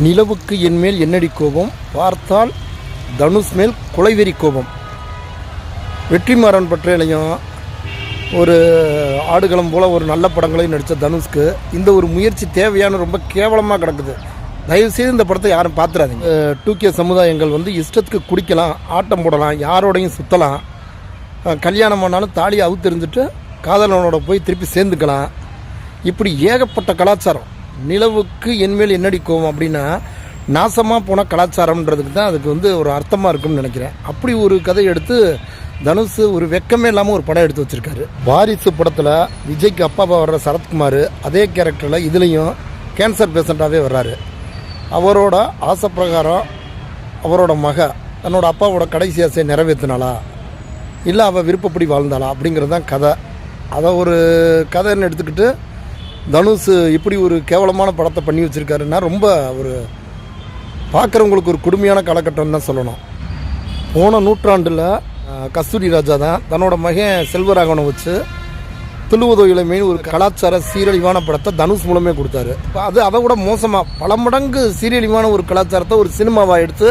நிலவுக்கு என்மேல் என்னடி கோபம், பார்த்தால் தனுஷ் மேல் கொலைவெறி கோபம். வெற்றிமாறன் பற்றியிலையும் ஒரு ஆடுகளம் போல் ஒரு நல்ல படங்களையும் நடித்த தனுஷ்க்கு இந்த ஒரு முயற்சி தேவையான ரொம்ப கேவலமாக கிடக்குது. தயவுசெய்து இந்த படத்தை யாரும் பார்த்துறாதீங்க. 2K சமுதாயங்கள் வந்து இஷ்டத்துக்கு குடிக்கலாம், ஆட்டம் போடலாம், யாரோடையும் சுற்றலாம், கல்யாணம் பண்ணாலும் தாலியை அவுத்தெறிஞ்சிட்டு காதலனோட போய் திருப்பி சேர்ந்துக்கலாம். இப்படி ஏகப்பட்ட கலாச்சாரம். நிலவுக்கு என்மேல் என்னடி கோவம் அப்படின்னா நாசமாக போன கலாச்சாரம்ன்றதுக்கு தான் அதுக்கு வந்து ஒரு அர்த்தமாக இருக்குன்னு நினைக்கிறேன். அப்படி ஒரு கதை எடுத்து தனுஷ் ஒரு வெக்கமே இல்லாமல் ஒரு படம் எடுத்து வச்சுருக்காரு. வாரிசு படத்தில் விஜய்க்கு அப்பாப்பா வர்ற சரத்குமார் அதே கேரக்டரில் இதுலேயும் கேன்சர் பேஷண்ட்டாகவே வர்றாரு. அவரோட ஆசை பிரகாரம் அவரோட தன்னோட அப்பாவோட கடைசி ஆசையை நிறைவேற்றினாளா இல்லை அவள் விருப்பப்படி வாழ்ந்தாளா அப்படிங்கிறது தான் கதை. அதை ஒரு கதைன்னு எடுத்துக்கிட்டு தனுஷ் இப்படி ஒரு கேவலமான படத்தை பண்ணி வச்சுருக்காருன்னா ரொம்ப ஒரு பார்க்குறவங்களுக்கு ஒரு கொடுமையான காலகட்டம் தான் சொல்லணும். போன நூற்றாண்டில் கஸ்தூரி ராஜா தான் தன்னோட மகன் செல்வராகவனை வச்சு துள்ளுவதோ இளமைன்னு ஒரு கலாச்சார சீரழிவான படத்தை தனுஷ் மூலமே கொடுத்தாரு. அது அதை விட மோசமாக பல மடங்கு சீரழிவான ஒரு கலாச்சாரத்தை ஒரு சினிமாவாக எடுத்து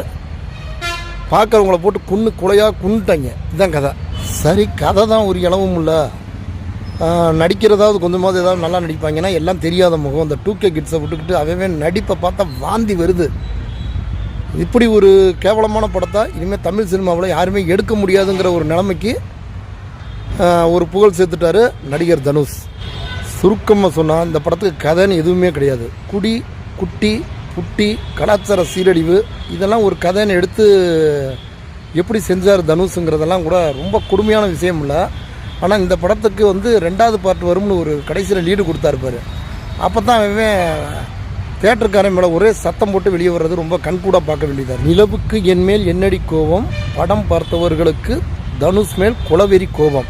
பார்க்குறவங்கள போட்டு கொலையாக குன்னுட்டாங்க. இதுதான் கதை. சரி, கதை தான் ஒரு இளவும் இல்லை, நடிக்கிறதாவது கொஞ்சமாவது ஏதாவது நல்லா நடிப்பாங்கன்னா எல்லாம் தெரியாத முகம். அந்த 2K கிட்ஸை விட்டுக்கிட்டு அவன் நடிப்பை பார்த்தா வாந்தி வருது. இப்படி ஒரு கேவலமான படத்தை இனிமேல் தமிழ் சினிமாவில் யாருமே எடுக்க முடியாதுங்கிற ஒரு நிலைமைக்கு ஒரு புகழ் சேர்த்துட்டாரு நடிகர் தனுஷ். சுருக்கமாக சொன்னால் இந்த படத்துக்கு கதைன்னு எதுவுமே கிடையாது. குடி, குட்டி, புட்டி, கலாச்சார சீரழிவு இதெல்லாம் ஒரு கதைன்னு எடுத்து எப்படி செஞ்சார் தனுஷுங்கிறதெல்லாம் கூட ரொம்ப கொடுமையான விஷயம் இல்லை. ஆனால் இந்த படத்துக்கு வந்து 2வது பார்ட் வரும்னு ஒரு கடைசியில் லீடு கொடுத்தாருப்பார். அப்போ தான் அவன் தேட்டருக்காரன் மேலே ஒரே சத்தம் போட்டு வெளியே வர்றது ரொம்ப கண்கூடாக பார்க்க வேண்டியதாக. நிலவுக்கு என்மேல் என்னடி கோபம், படம் பார்த்தவர்களுக்கு தனுஷ் மேல் கொலவெறி கோபம்.